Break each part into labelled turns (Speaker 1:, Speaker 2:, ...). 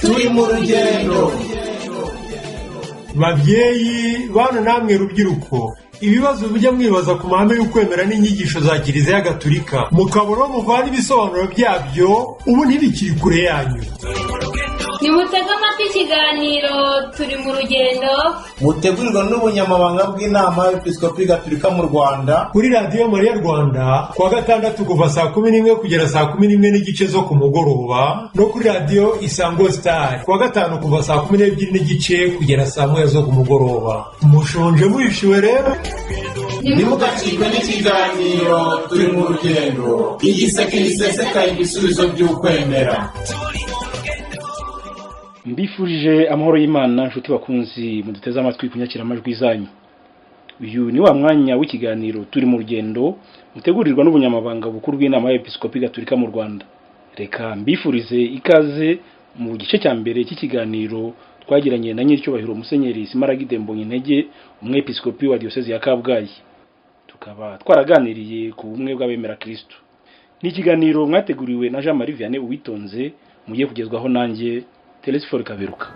Speaker 1: Turi mu rugendo.
Speaker 2: Babyeyi bana namwe rubyiruko, ibibazo bijya mwibaza ku mahame y'ukwemera n'inyigisho za Kiliziya Gatolika mukabura muvana ibisobanuro byabyo, ubu ntibikiri kure yanyu.
Speaker 3: Nimutega amatwi ikiganiro Turi mu Rugendo,
Speaker 1: mutegurirwa n'Ubunyamabanga bw'Inama y'Episkopi Gatolika mu Rwanda,
Speaker 2: kuri Radio Mariya Rwanda kuwa gatandatu kuva saa 11 kugera saa 11 n'igice zo ku mugoroba, no kuri Radio Isango Star kuwa gatanu kuva saa 12 n'igice kugera saa 1 zo ku mugoroba. Mushonje murishiwe rero,
Speaker 1: nimugacikwe n'ikiganiro Turi mu Rugendo, igiseka ibisubizo by'ukwemera.
Speaker 4: Mbifurije amahoro y'Imana nshuti bakunzi muduteze amatwi kunyakira amajwi zanyu. Uyu ni wa mwanya w'ikiganiro Turi mu Rugendo mutegurirwa n'Ubunyamabanga bukuru bw'Inama y'Episkopi Gatolika mu Rwanda. Reka mbifurize ikaze mu gice cya mbere cy'ikiganiro twagiranye na nyiricyubahiro Musenyeri Smaragde umwepiskopi wa diocese ya Kabgayi. Tukaba twaraganiriye ku bumwe bw'Abemera Kristu. Ni ikiganiro mwateguriwe na Jean Marie Vianney Uwitonze, mugiye kugezwaho nanjye Telesifore Kaberuka.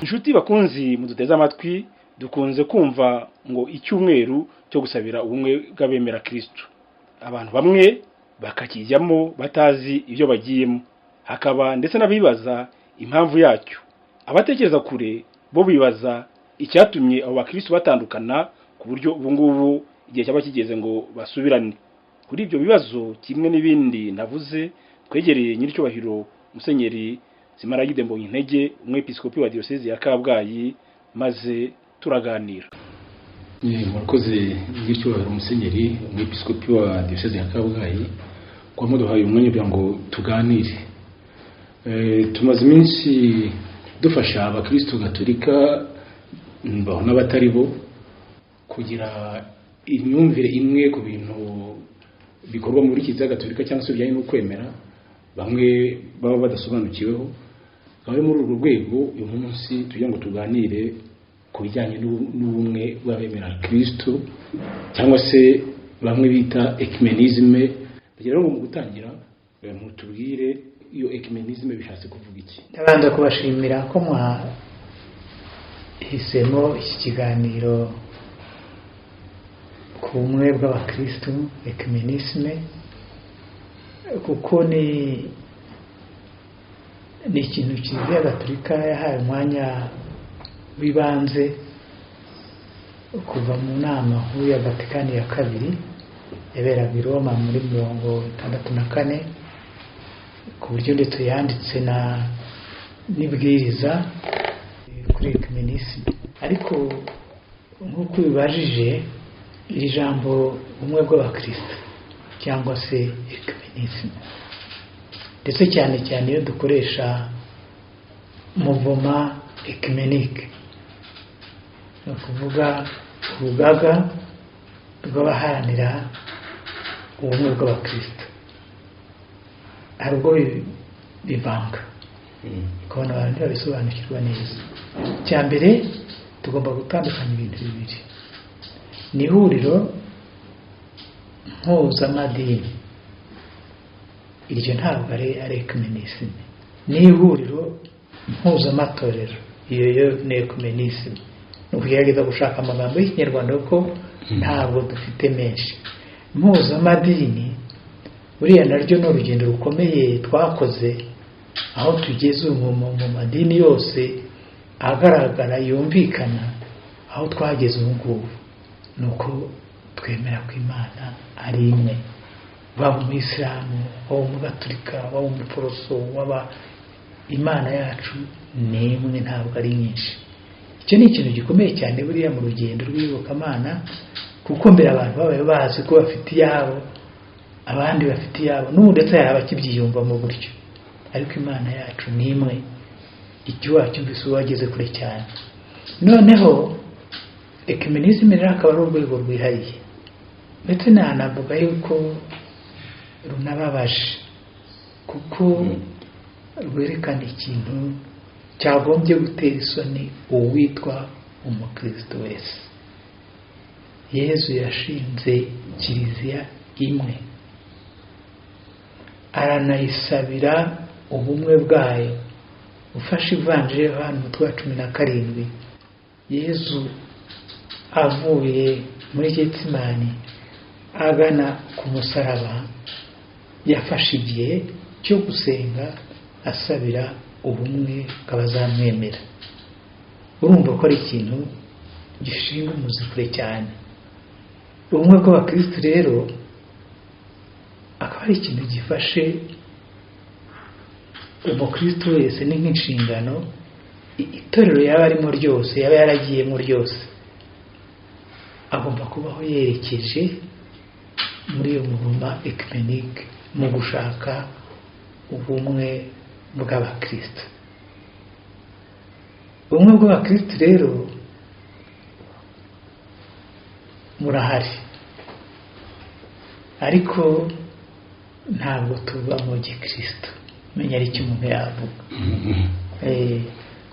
Speaker 4: Inshuti bakunzi muduteze amatwi, dukunze kumva ngo icyumweru cyo gusabira ubumwe bw'Abemera Kristu. Abantu bamwe bakakijyamo batazi ibyo bagiyemo, hakaba ndetse n'abibaza impamvu yacyo. Abatekereza kure bo bibaza icyatumye abo bakristu batandukana ku buryo ubu ngubu igihe cyaba kigeze ngo basubirane. Kuri ibyo bibazo kimwe n'ibindi navuze, twegereye nyiricyubahiro Musenyeri Smaragde umwepiskopi wa diocese ya Kabgayi, maze turaganira. Murakoze nyiricyubahiro Musenyeri umwepiskopi wa diocese ya Kabgayi kwa muduhaye umwanya kugira ngo tuganire. Tumaze iminsi dufasha abakristu Gatolika n'abatari bo kugira imyumvire imwe ku bintu bikorwa muri Kiliziya Gatolika cyangwa se bijyanye no kwemera, bamwe baba badasobanukiweho. Kandi muri urwo rwego uyu munsi tugira ngo tuganire ku bijyanye n'ubumwe bw'Abemera Kristu, cyangwa se bamwe bita ecumenisme. Kugira ngo mu gutangira mutubwire iyo ecumenisme bishatse kuvuga iki.
Speaker 5: Ndabanza kubashimira ko mwahisemo iki kiganiro ku bumwe bw'Abakristu, ecumenisme, kuko ni ikintu Kiliziya Gatolika yahaye umwanya w'ibanze kuva mu nama nkuru ya Vatikani ya kabiri yaberaga i Roma muri 1964, ku buryo ndetse yanditse n'ibwiriza kuri ecumenisme. Ariko nk'uko bibajije, iri jambo ubumwe bw'Abakristu cyangwa se ecumenisme, ndetse cyane cyane iyo dukoresha mouvement ecumenique, ni ukuvuga urugaga rw'abaharanira ubumwe bw'Abakristu, hari ubwo bivanga ukabona abantu babisobanukirwa neza. Cya mbere tugomba gutandukanya ibintu bibiri. Ni ihuriro mpuzamadini, iryo ntabwo ari ecumenisme. Ni ihuriro mpuzamatorero, iyo yo ni ecumenisme. Ni ukugerageza gushaka amagambo y'Ikinyarwanda kuko ntabwo dufite menshi. Mpuzamadini buriya naryo ni urugendo rukomeye twakoze, aho tugeze mu madini yose agaragara yumvikana, aho twageze ubu ngubu ni uko twemera ko Imana ari imwe, waba umuyisilamu, waba umugatolika, waba umuporoso, waba Imana yacu ni imwe, ntabwo ari nyinshi. Icyo ni ikintu gikomeye cyane buriya mu rugendo rw'iyobokamana, kuko mbere abantu babaye bazi ko bafite iyabo, abandi bafite iyabo, n'ubu ndetse hari abakibyiyumvamo buryo, ariko Imana yacu ni imwe. Icyo wacyumvise wageze kure cyane. Noneho ecumenisme rero akaba ari urwego rwihariye, ndetse nanavuga yuko runababaje, kuko rwerekana ikintu cyagombye gutera isoni uwitwa umukristo wese. Yezu yashinze kiliziya imwe, aranayisabira ubumwe bwayo. Ufashe ivanjiri Yohana umutwe wa 17, Yezu avuye muri Getsimani agana ku musaraba, yafashe igihe cyo gusenga asabira ubumwe bw'abazamwemera. Urumva ko ari ikintu gishinga umuzi kure cyane. Ubumwe bw'abakristu rero akaba ari ikintu gifashe umukristo wese, ni nk'inshingano itorero yaba arimo ryose, yaba yaragiyemo ryose, agomba kubaho yerekeje muri iyo muvuma ecuménique, mu gushaka ubumwe bw'abakristo. Ubumwe bw'abakristo rero murahari, ariko ntabwo tuba mu gikristo. Menya ari icyo umuntu yavuga.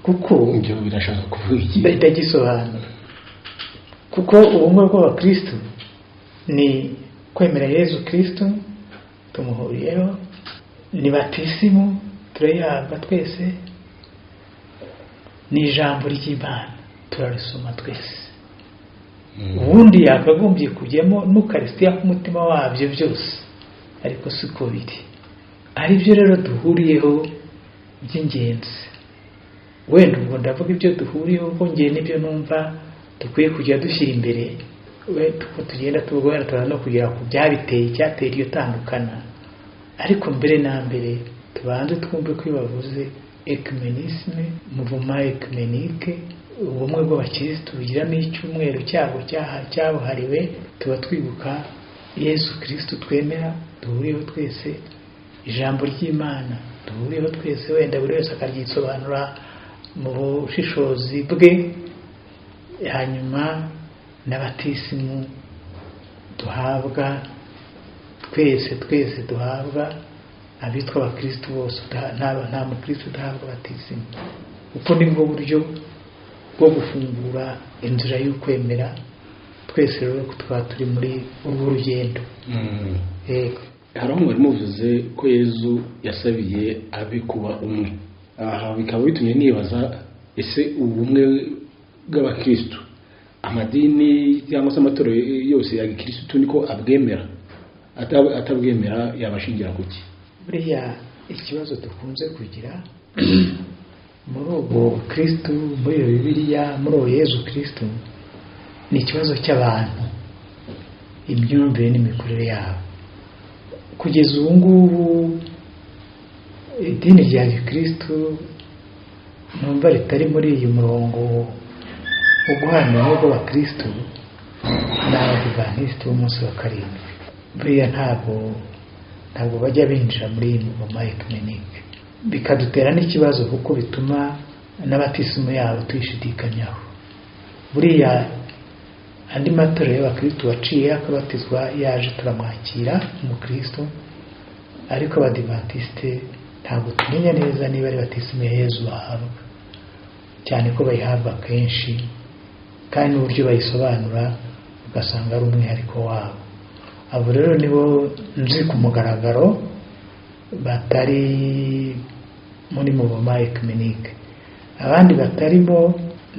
Speaker 5: Kuko
Speaker 6: ibyo birashaka kuvuga iki?
Speaker 5: Ndagisobanura. Kuko ubumwe bw'abakristo ni kwemera Yezu Kristo, tumuhuriyeho, ni batisimu turayihabwa twese, ni ijambo ry'Imana turarisoma twese. Ubundi yakagombye kujyamo n'ukarisitiya ku mutima wabyo byose, ariko siko biri. Ari byo rero duhuriyeho by'ingenzi. Wenda ubwo ndavuga ibyo duhuriyeho, ko ngiye n'ibyo numva dukwiye kujya dushyira imbere, tuko tugenda tubwira no kugera ku byabiteye icyateye iryo tandukana. Ariko mbere na mbere tubanze twumve ko bavuze ecumenisme, mouvement ecuménique, ubumwe bw'abakristo bugiramo icyumweru cyabo cyabuhariwe. Tuba twibuka Yesu Kristo twemera, duhuriyeho twese, ijambo ry'Imana duhuriyeho twese, wenda buri wese akaryisobanura mu bushishozi bwe, hanyuma n'abatisimu duhabwa twese duhabwa, abitwa abakristo bose, nta mukristo udahabwa batisimu. Uko nibwo buryo bwo gufungura inzira y'ukwemera. Twese rero tukaba turi muri urwo rugendo.
Speaker 6: Hari umwe muvuze ko Yezu yasabiye abe kuba umwe. Aha bikaba bitumye nibaza, ese ubumwe bw'abakristo, amadini cyangwa se amatorero yose ya gikristo niko abwemera? Atabwemera yabashingira kuki?
Speaker 5: Buriya ikibazo dukunze kugira muri ubwo Kristo, muri iyo Bibiliya, muri uwo Yezu Kristo, ni ikibazo cy'abantu, imyumvire n'imikorere yabo. Kugeza ubu ngubu idini rya gikristo numva ritari muri iyi murongo wo guharanira ubwo abakristo n'abadivantisiti b'umunsi wa karindwi. Buriya ntabwo bajya binjira muri iyi muvuma ecuménique, bikadutera n'ikibazo kuko bituma n'abatisimu yabo tuyishidikanyaho. Buriya andi matorero y'abakristo waciye akabatizwa yaje turamwakira umukristo, ariko abadivantisite ntabwo tumenya neza niba ari batisimu ya Yezu bahabwa, cyane ko bayihabwa kenshi, kandi n'uburyo bayisobanura ugasanga ari umwihariko wabo. Abo rero nibo nzi ku mugaragaro batari muri muvuma ecuménique. Abandi batarimo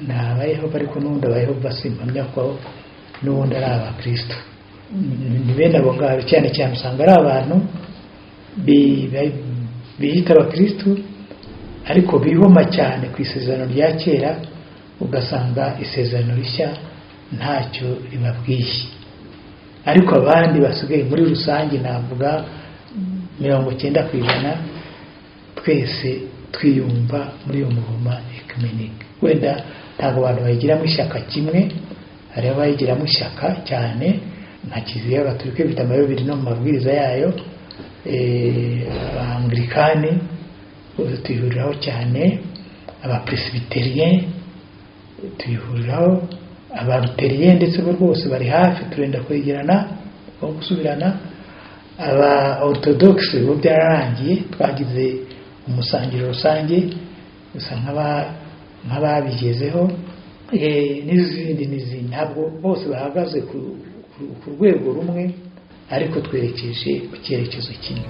Speaker 5: ni abayehova, ariko n'ubundi abayehova simpamya ko n'ubundi ari abakristo. Ni bene abo ngabo cyane cyane usanga ari abantu biyita abakristo, ariko bihoma cyane ku isezerano rya kera, ugasanga isezerano rishya ntacyo ribabwiye. Ariko abandi basigaye muri rusange navuga 90% twese twiyumva muri uyu muvuma ekumenike. Wenda ntabwo abantu bayigiramo ishyaka kimwe, hari abayigiramo ishyaka cyane nka Kiliziya Gatolika ifite amayobera no mu mabwiriza yayo, Anglikani bose tuyihuriraho cyane, abapresbiterien tuyihuriraho, abaluterien ndetse bo rwose bari hafi turenda kwegerana no gusubirana, aba orthodoxe bo byararangiye twagize umusangiro rusange gusa nk'ababigezeho, n'izindi ntabwo bose bahagaze ku rwego rumwe ariko twerekeje ku cyerekezo kimwe.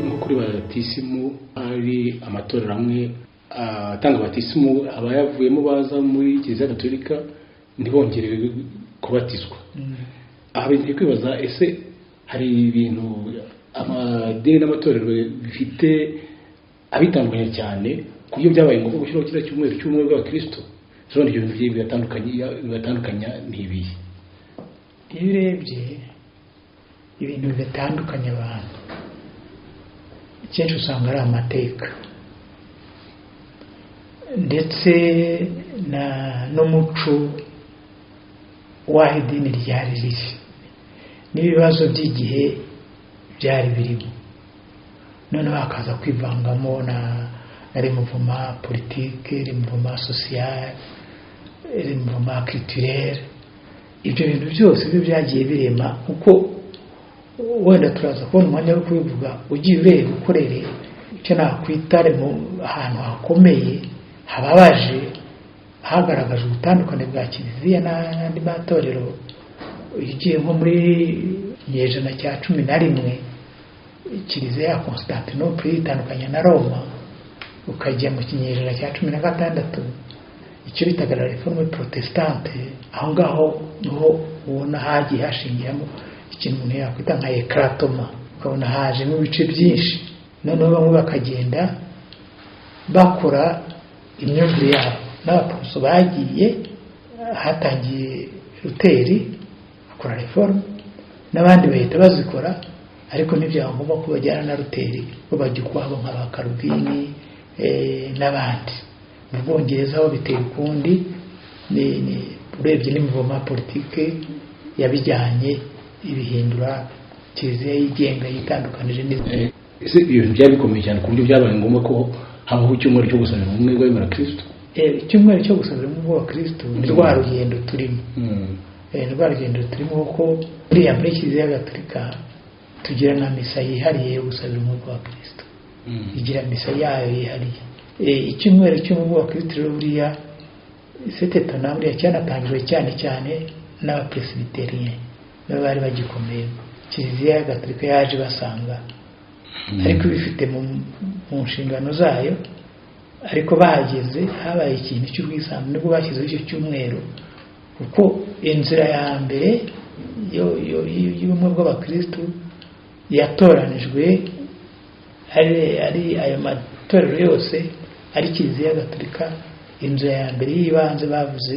Speaker 6: nko kuri batisimu hari amatorero amwe atanga batisimu abayavuyemo baza muri Kiliziya Gatolika ntibongerewe kubatizwa. Aha bindi kwibaza ese hari ibintu amadini n'amatorero bifite abitandukanye cyane ku buryo byabaye ngombwa gushyiraho kiriya cyumweru cy'ubumwe bw'Abakristu. Zone ibyo bintu bibatandukanya ntibiye.
Speaker 5: Iyo urebye ibintu bitandukanye abantu kenshi usanga ari amateka ndetse n'umuco w'aho idini ryari riri n'ibibazo by'igihe byari birimo, noneho hakaza kwivangamo na remuvuma politike, remuvuma sosiyale, remuvuma culturel. Ibyo bintu byose byo byagiye birema uko wenda turaza kubona umwanya wo kubivuga. Ugiye ureba ukorere icyo nakwita mu ahantu hakomeye hababaje hagaragaje ubutandukane bwa Kiliziya n'andi matorero. Ugiye nko muri nyejana cya 11 Kiliziya ya Constantinople itandukanye na Roma, ukajya mu kinyejana cya 16 icyo bitaga la Reforme Protestante. Aho ngaho niho ubona hagiye hashingiramo ikintu umuntu yakwita nka ekratoma, ukabona haje mu bice byinshi. Noneho bamwe bakagenda bakora imyumvire yabo, n'abapuruso bagiye hatangiye Luteri akora reforme, n'abandi bahita bazikora ariko ntibyagomba ko bajyana na Luteri bo bajya ukwabo nk'abakarubini n'abandi. Mu Bwongereza aho biteye ukundi urebye n'imivoma politike yabijyanye ibihindura Kiliziya yigenga yitandukanije n'izindi.
Speaker 6: Ese ibintu byari bikomeye cyane ku buryo byabaye ngombwa ko habaho icyumweru cyo gusabira ubumwe bw'Abemera Kristu.
Speaker 5: Icyumweru cyo gusabira ubumwe bw'Abakristu ni rwa rugendo turimo. Rwa rugendo turimo kuko muri Kiliziya Gatolika tugira na misa yihariye yo gusabira ubumwe bw'Abakristu. Igira misa yayo yihariye. Icyumweru cy'ubumwe bw'Abakristu rero buriya setetona buriya cyanatangijwe cyane n'abapresbiterien bari bagikomeye. Kiliziya Gatolika yaje basanga ariko bifite mu nshingano zayo, ariko bahageze habaye ikintu cy'ubwisanzure nibwo bashyizeho icyo cyumweru, kuko inzira ya mbere y'ubumwe bw'Abakristu yatoranijwe ari ayo matorero yose ari Kiliziya Gatolika. Inzira ya mbere y'ibanze bavuze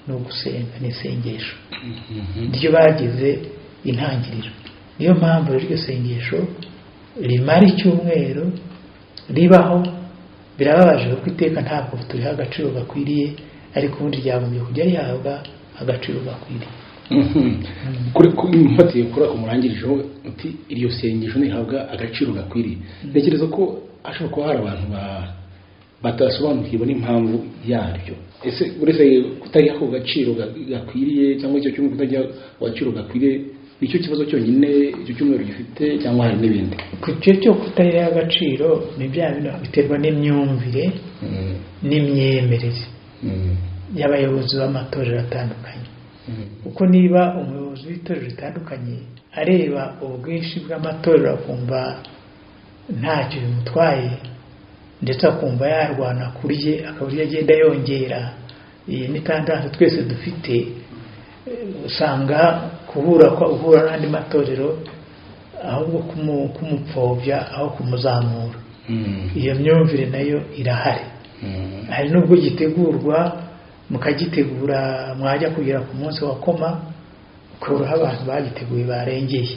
Speaker 5: ni ugusenga n'isengesho, ryo bagize intangiriro. Niyo mpamvu iryo sengesho rimara icyumweru ribaho. Birababaje kuko iteka ntabwo turiha agaciro gakwiriye ariko ubundi ryagombye kujya rihabwa agaciro gakwiriye.
Speaker 6: kuri mpatiye kuri ako murangirijeho uti iryo sengesho ntihabwa agaciro gakwiriye. Ntekereza ko ashobora kuba hari abantu batasobanukirwa n'impamvu yaryo. Ese uretse kutagira ako gaciro gakwiriye cyangwa icyo cyumweru kutagira agaciro gakwiriye nicyo kibazo cyonyine icyo cyumweru gifite cyangwa hari n'ibindi?
Speaker 5: Icyo cyo kutagira agaciro ni bya bintu biterwa n'imyumvire n'imyemerere y'abayobozi b'amatorero atandukanye. Kuko niba umuyobozi w'itorero ritandukanye areba ubwinshi bw'amatorero akumva ntacyo bimutwaye ndetse akumva yarwana kuri ye akaburyo agenda yongera iyi n'itandatu twese dufite, usanga uhura n'andi matorero ahubwo kumupfobya aho kumuzamura. Iyo myumvire nayo irahari. Hari n'ubwo gitegurwa mukagitegura mwajya kugera ku munsi wa koma ukoroha abantu bagiteguye barengeye.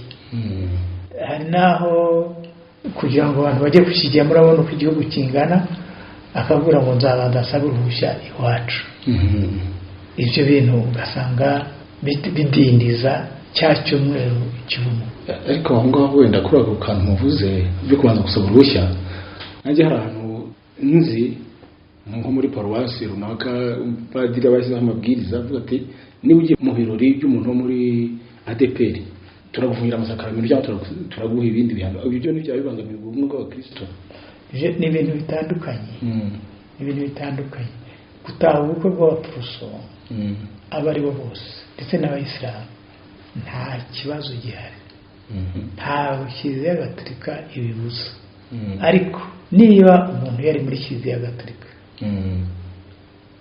Speaker 5: Hari naho kugira ngo abantu bajye kukigira murabona uko igihugu kingana akavuga ngo nzabanza nsaba uruhushya iwacu. Ibyo bintu ugasanga bidindiza cya cyumweru cy'ubumwe.
Speaker 6: Ariko aho ngaho wenda kuri ako kantu muvuze byo kubanza gusaba uruhushya, nanjye hari ahantu nzi nko muri paruwasi runaka padiri abashyizeho amabwiriza avuga ati niba ugiye mu birori by'umuntu wo muri ADPR turagufungira amasakaramentu cyangwa turaguha ibindi bihano. Ibyo ni bya bibangamira ubumwe bw'abakristo.
Speaker 5: Ni ibintu bitandukanye. Ibintu bitandukanye. Gutaha ubukwe bw'abaporoso aba ari bo bose ndetse n'abayisilamu nta kibazo gihari. Nta Kiliziya Gatolika ibibuza. Ariko niba umuntu yari muri Kiliziya Gatolika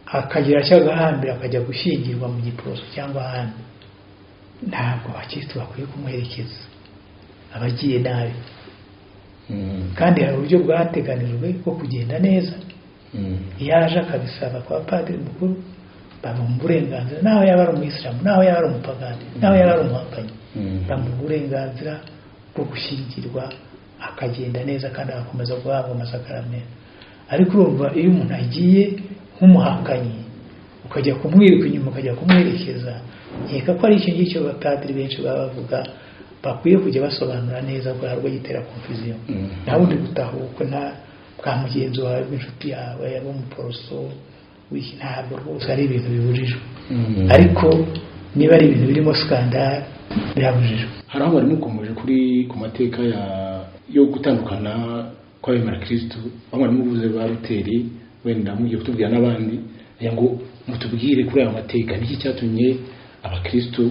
Speaker 5: akagira cyagahambira akajya gushyingirwa mu giporoso cyangwa ahandi, ntabwo abakristo bakwiye kumuherekeza, abagiye nabi. Kandi hari uburyo bwateganijwe bwo kugenda neza. Yaje akabisaba kwa padiri mukuru bamuha uburenganzira, naho yaba ari umuyisilamu, naho yaba ari umupagani, naho yaba ari umuhakanyi, bamuha uburenganzira bwo gushyingirwa akagenda neza kandi agakomeza guhabwa amasakaramentu. Ariko urumva iyo umuntu agiye nk'umuhakanyi ukajya kumwiruka inyuma ukajya kumwerekeza, nkeka ko ari icyo ngicyo abapadiri benshi baba bavuga bakwiye kujya basobanura neza ko harwo gitera confusion. Naho undi gutaha ubukwe bwa mugenzi wawe w'inshuti yawe yaba umuporoso ntabwo rwose ari ibintu bibujijwe. Ariko niba ari ibintu birimo skandal birabujijwe.
Speaker 6: Hari aho bari mukomeje ku mateka yo gutandukana kw'Abemera Kristu, aho bari muvuze ba Ruteri, wenda mugiye kutubwira n'abandi ngo mutubwire kuri aya mateka niki cyatumye abakristo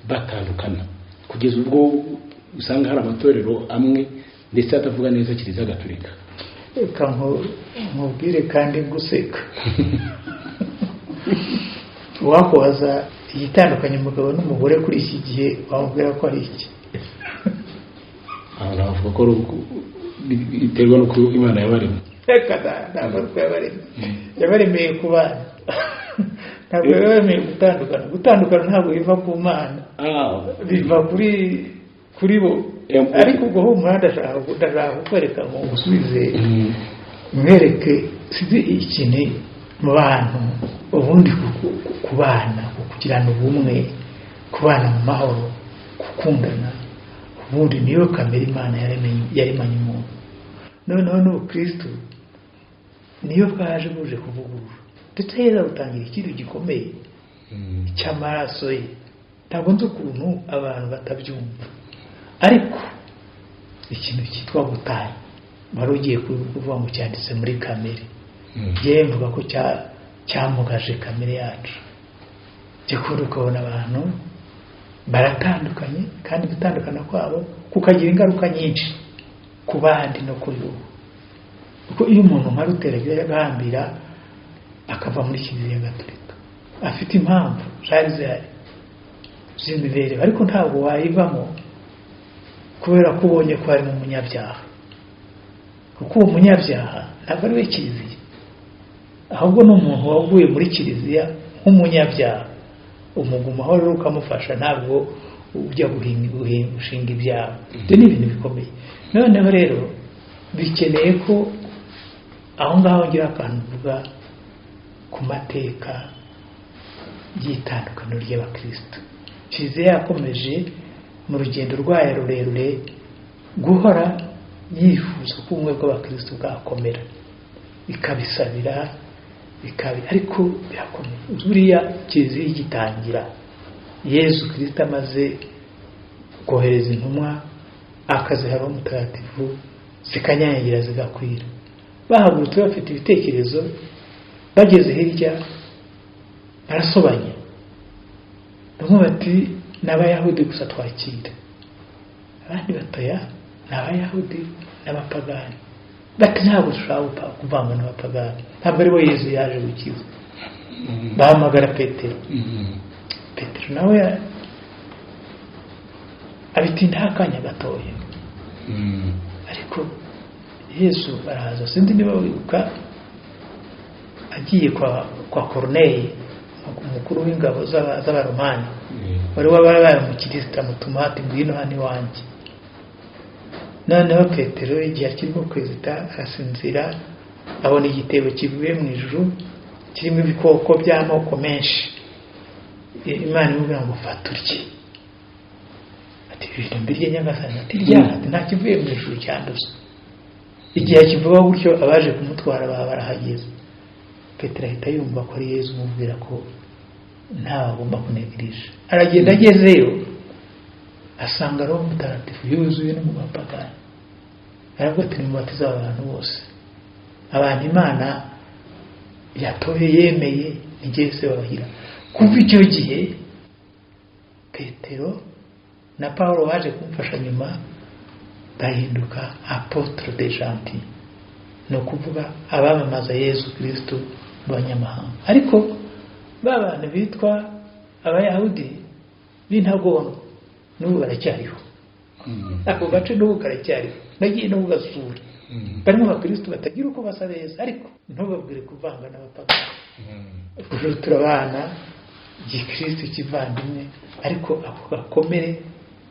Speaker 6: batandukana kugeza ubwo usanga hari amatorero amwe ndetse atavuga neza Kiliziya Gatolika.
Speaker 5: Reka nkubwire kandi guseka. Wakohereza igitandukanye umugabo n'umugore kuri iki gihe wamubwira ko ari iki?
Speaker 6: Aho navuga ko biterwa n'uko Imana yabaremye.
Speaker 5: Reka ntabwo yabaremeye kubana. Ntabwo yabaremeye gutandukana. Gutandukana ntabwo biva ku Mana, biva kuri bo. Ariko ubwo humura ndashaka kukwereka ngo usubize mwereke sizi ikintu mu bantu ubundi kubana, kugirana ubumwe, kubana mu mahoro, gukundana, ubundi niyo kamere Imana yaremanye umuntu. Noneho n'ubukristo niyo bwaje buje kuvugurura ndetse yeza gutangira ikintu gikomeye cy'amaraso ye. Ntabwo nzi ukuntu abantu batabyumva, ariko ikintu cyitwa gutanga wari ugiye kuvuga ngo cyanditse muri kamere. Yewe mvuga ko cyamugaje kamere yacu. Cyakora ukabona abantu baratandukanye kandi gutandukana kwabo kukagira ingaruka nyinshi ku bandi no kuri ubu. Kuko iyo umuntu nka Ruteri agahambira akava muri Kiliziya Gatolika afite impamvu zari z'imibereho, ariko ntabwo wayivamo kubera ko ubonye ko ari mu munyabyaha. Kuko uwo munyabyaha ntabwo ari we Kiliziya, ahubwo ni umuntu waguye muri Kiliziya nk'umunyabyaha. Umugumaho rero ukamufasha, ntabwo ujya gushinga ibyaha. Ibyo ni ibintu bikomeye. Noneho rero bikeneye ko aho ngaho ngira akantu uvuga ku mateka ry'itandukano ry'abakristu. Kiliziya yakomeje mu rugendo rwayo rurerure guhora yifuza ko ubumwe bw'abakristu bwakomera, ikabisabira ariko birakomeye. Buriya Kiliziya igitangira, Yezu Kristo amaze kohereza intumwa akaziha mutagatifu zikanyanyagira zigakwira, bahagurutse bafite ibitekerezo, bageze hirya barasobanya, bamwe bati n'abayahudi gusa twakira, abandi batoya n'abayahudi n'abapagani, bati ntabwo dushobora kuvanga n'abapagani, ntabwo aribo Yezu yaje gukiza. Bahamagara Petero, Petero nawe abitindaho akanya gatoya, ariko Yezu araza. Sindi niba wibuka agiye kwa Koruneye, umukuru w'ingabo z'abaromani, wari wabaye umukristo, amutuma ati ngwino hano iwanjye. Noneho Petero igihe akirimo kwezita arasinzira, abona igitebo kivuye mu ijuru kirimo ibikoko by'amoko menshi. Imana imubwira ngo fata urye. Ati ibintu mbirye nyagasani. Ati rya, nta kivuye mu ijuru cyanduza. Igihe akivuga gutyo abaje kumutwara baba barahageze. Petero ahita yumva ko ari Yezu umubwira ko ntawe agomba kunegirisha. Aragenda agezeyo asanga Roho Mutagatifu yuzuye no mu bapagani. Aravuga ati nimubatize abantu bose, abantu Imana yatoye yemeye nigeze se babahira. Kuva icyo gihe Petero na Paulo baje kumfasha nyuma bahinduka apôtre des gentils, no kuvuga abamamaza Yezu Kristo b'abanyamahanga. Ariko babana bitwa abayahudi b'intagondwa n'ubu baracyariho, ako gace n'ubu karacyariho, nagiye no kugasura. Barimo abakristo batagira uko basa neza, ariko ntubabwire kuvanga n'abapagani. Ujuru turabana gikristo kivandimwe, ariko ako gakomere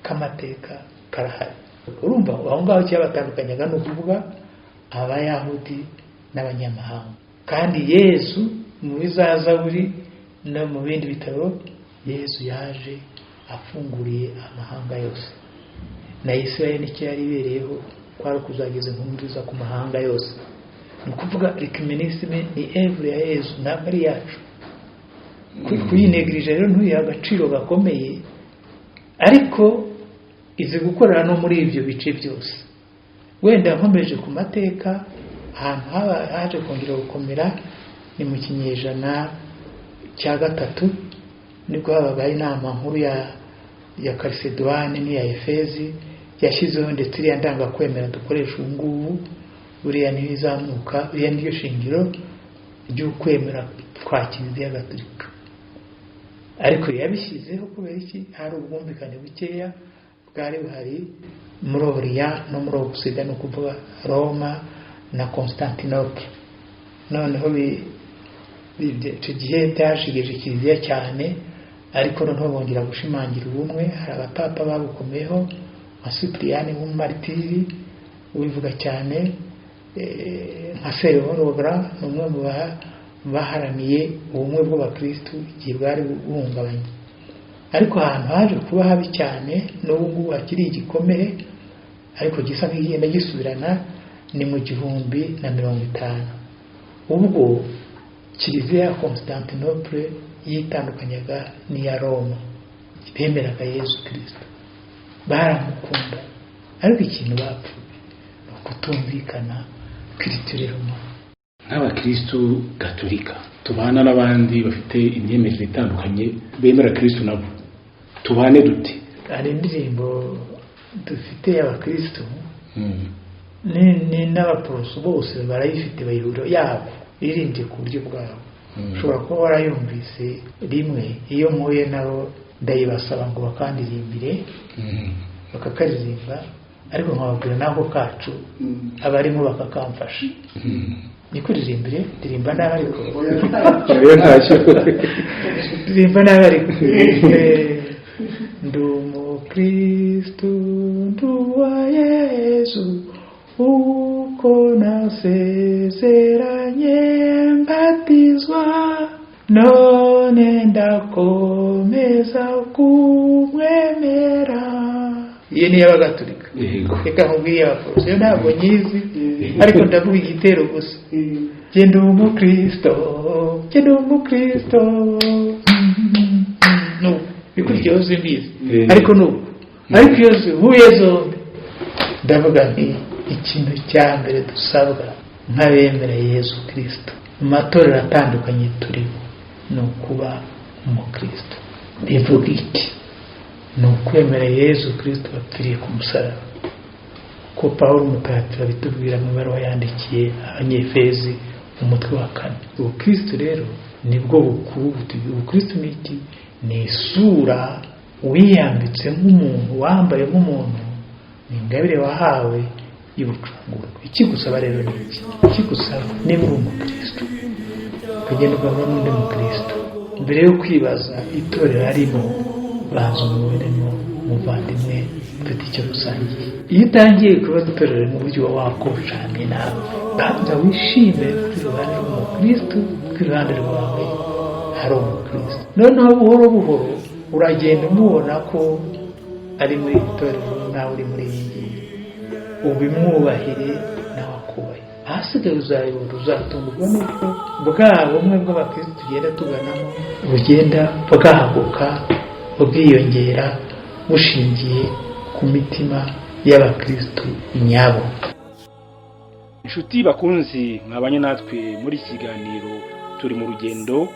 Speaker 5: k'amateka karahari. Urumva aho ngaho cyabatandukanyaga no kuvuga abayahudi n'abanyamahanga. Kandi Yezu mu bizazaburi no mu bindi bitabo, Yezu yaje afunguriye amahanga yose, na Isirayeli nicyo yari ibereyeho kwari kuzageza inkuru nziza ku mahanga yose. Ni ukuvuga ecumenisme ni evre ya Yezu, ntabwo ari yacu. Kuyinegirije rero ntuyiha agaciro gakomeye, ariko izi gukorera no muri ibyo bice byose. Wenda nkomeje ku mateka, ahantu haje kongera gukomera ni mu kinyejana cya gatatu, nibwo habagaye inama nkuru ya Kalisedoni n'iya Efezi yashyizeho ndetse iriya ndanga kwemera dukoresha ubu ngubu. Buriya niyo izamuka, buriya niyo shingiro ry'ukwemera kwa Kiliziya Gatolika. Ariko yabishyizeho kubera iki? Hari ubwumvikane bukeya bwari buhari muri Oriya no muri Occident, no kuvuga Roma na Constantinople. Noneho icyo gihe byashigeje Kiliziya cyane, ariko noneho bongera gushimangira ubumwe. Hari abapapa babukomeyeho nka Cyprien w'umumaritiri ubivuga cyane, nka Serogra ni umwe mu baharaniye ubumwe bw'abakristu igihe bwari buhungabanye. Ariko ahantu haje kuba habi cyane n'ubu ngubu hakiri igikomere, ariko gisa nk'igenda gisubirana, ni mu 1050. Ubwo Kiliziya ya Constantinople yitandukanyaga n'iya Roma, bemeraga Yezu Kristo, baramukunda, ariko ikintu bapfuye ni ukutumvikana kw'iritureroma.
Speaker 6: Nk'abakristu Gatolika tubana n'abandi bafite imyemerere itandukanye bemera Kristo, nabo tubane dute?
Speaker 5: Hari indirimbo dufite y'abakristo ni n'abaporoso bose barayifite, bayihuriro yabo iririmbye ku buryo bwabo. Ushobora kuba warayumvise rimwe, iyo mpuye nabo ndayibasaba ngo bakandirimbire, bakakaririmba, ariko nkababwira nako kacu abarimo bakakamfasha. Nikuririmbire, ndirimba nabi ariko ndirimba nabi ariko ndumukristu nduwa Yesu, uko nasezeranye mbatizwa, none none ndakomeza kumwemera. Iyo ni y'Abagatolika. Reka nkubwiye abaporoso, iyo ntabwo nyizi ariko ndavuga igitero gusa. Genda umukristo, genda umukristo. No, bikurikiye hose mbizi. Ariko no, ariko iyo zihuye zombi ndavuga nti ikintu cya mbere dusabwa nk'abemera Yesu Kristo mu matorero atandukanye turimo ni ukuba umukristo. Bivuga iki? Ni ukwemera Yesu Kristo wapfiriye ku musaraba, ko Pawulo Mutagatifu abitubwira mu ibaruwa yandikiye Abanyefezi umutwe wa 4. Ubukristo rero nibwo bukuru. Ubukristo ni iki? Ni isura wiyambitse nk'umuntu, wambaye nk'umuntu, ni ingabire wahawe y'ubucungurwa. Ikigusaba rero ni iki? Ikigusaba niba uri umukristo ukagenda ugahura n'undi mukristo, mbere yo kwibaza itorero arimo, banza umubonemo umuvandimwe ufite icyo rusangiye. Iyo utangiye kubaza itorero mu buryo wakocanye nawe, banza wishime kuri iruhande rw'umukristo, kuri iruhande rwawe hari umukristo. Noneho buhoro buhoro uragenda umubona ko ari muri itorero nawe uri muri iyi ngiyi, ubimwubahire nawe akubahe. Ahasigaye uzayobora, uzatungurwa n'uko bwa bumwe bw'abakristo tugenda tuganamo bugenda bwaguka, bwiyongera, bushingiye ku mitima y'abakristo nyabo.
Speaker 4: Inshuti bakunzi mwabanye natwe muri iki kiganiro turi mu rugendo.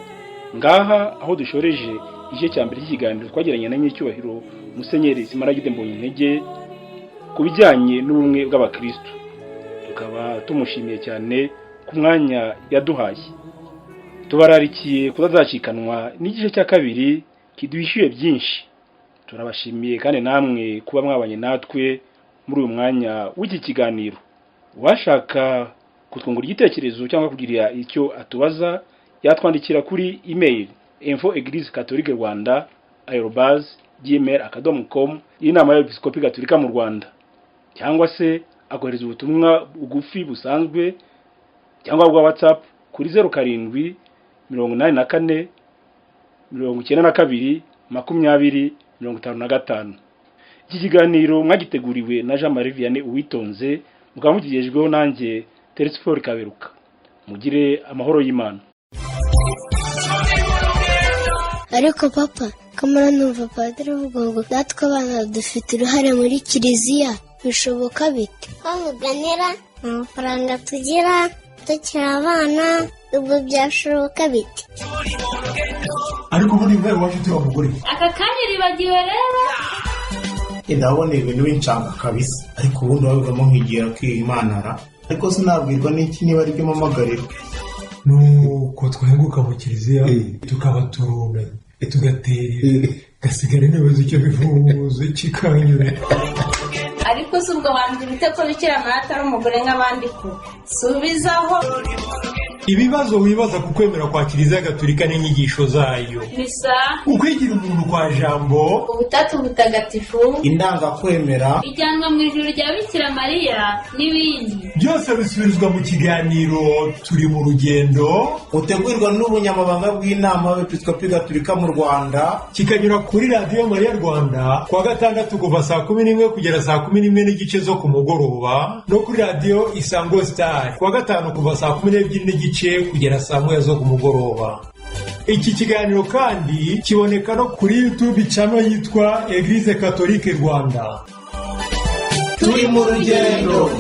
Speaker 4: Ngaha aho dushoreje igice cya mbere cy'ikiganiro twagiranye na Nyiricyubahiro Musenyeri Smaragde Mbonyintege ku bijyanye n'ubumwe bw'abakristo. Tukaba tumushimiye cyane ku mwanya yaduhaye. Tubararikiye kuzazacikanwa n'igice cya kabiri kiduhishuye byinshi. Turabashimiye kandi namwe kuba mwabanye natwe muri uyu mwanya w'iki kiganiro. Washaka kutwungura igitekerezo cyangwa kugira icyo atubaza, yatwandikira kuri email infoeglisecatholiquerrwanda@gmail.com, Inama y'Episkopi Gatolika mu Rwanda, cyangwa se akohereza ubutumwa bugufi busanzwe cyangwa bwa WhatsApp kuri 07 84 92 20 55. Iki kiganiro mwagiteguriwe na Jean Marie Vianney Uwitonze, mukaba mugejejweho nanjye Teresphore Kaberuka. Mugire amahoro y'Imana.
Speaker 7: Ariko papa, kamara numva padiri avuga ngo natwe abana dufite uruhare muri Kiliziya, bishoboka bite? Bamuganira amafaranga tugira tukiri abana, ubwo byashoboka bite?
Speaker 2: ariko ubundi mwe wafite umugore
Speaker 3: aka kanya ribagiwe rero.
Speaker 1: Ndabona ibintu bincanga kabisa, ariko ubundi wabivamo nkigira kwimanara, ariko sinabwirwa n'iki niba ari byo mamagarira.
Speaker 2: nuko twahenguka mu Kiliziya tukaba turume tugatera gasigara n'ibibazo icyo bivuze kikanyura.
Speaker 3: Ariko si ubwo wanjye bite ko Bikira Mariya atari umugore nk'abandi ko subizaho
Speaker 2: ibibazo wibaza ku kwemera kwa Kiliziya Gatolika n'inyigisho zayo.
Speaker 3: misa,
Speaker 2: ukwigira umuntu kwa jambo,
Speaker 3: ubutatu butagatifu,
Speaker 1: indangakwemera,
Speaker 3: ijyanwa mu ijuru rya Bikira Mariya n'ibindi.
Speaker 2: byose bisubirizwa mu kiganiro turi mu rugendo,
Speaker 1: utegurwa n'Ubunyamabanga bw'Inama y'Episkopi Gatolika mu Rwanda,
Speaker 2: kikanyura kuri Radio Mariya Rwanda kuwa gatandatu kuva 11 kugera 11:30 zo ku mugoroba, no kuri Radio Isango Star kuwa gatanu kuva 12:30 kugera 1:00 zo ku mugoroba. Iki kiganiro kandi kiboneka no kuri YouTube channel yitwa Eglise Catholique Rwanda.
Speaker 1: turi mu rugendo.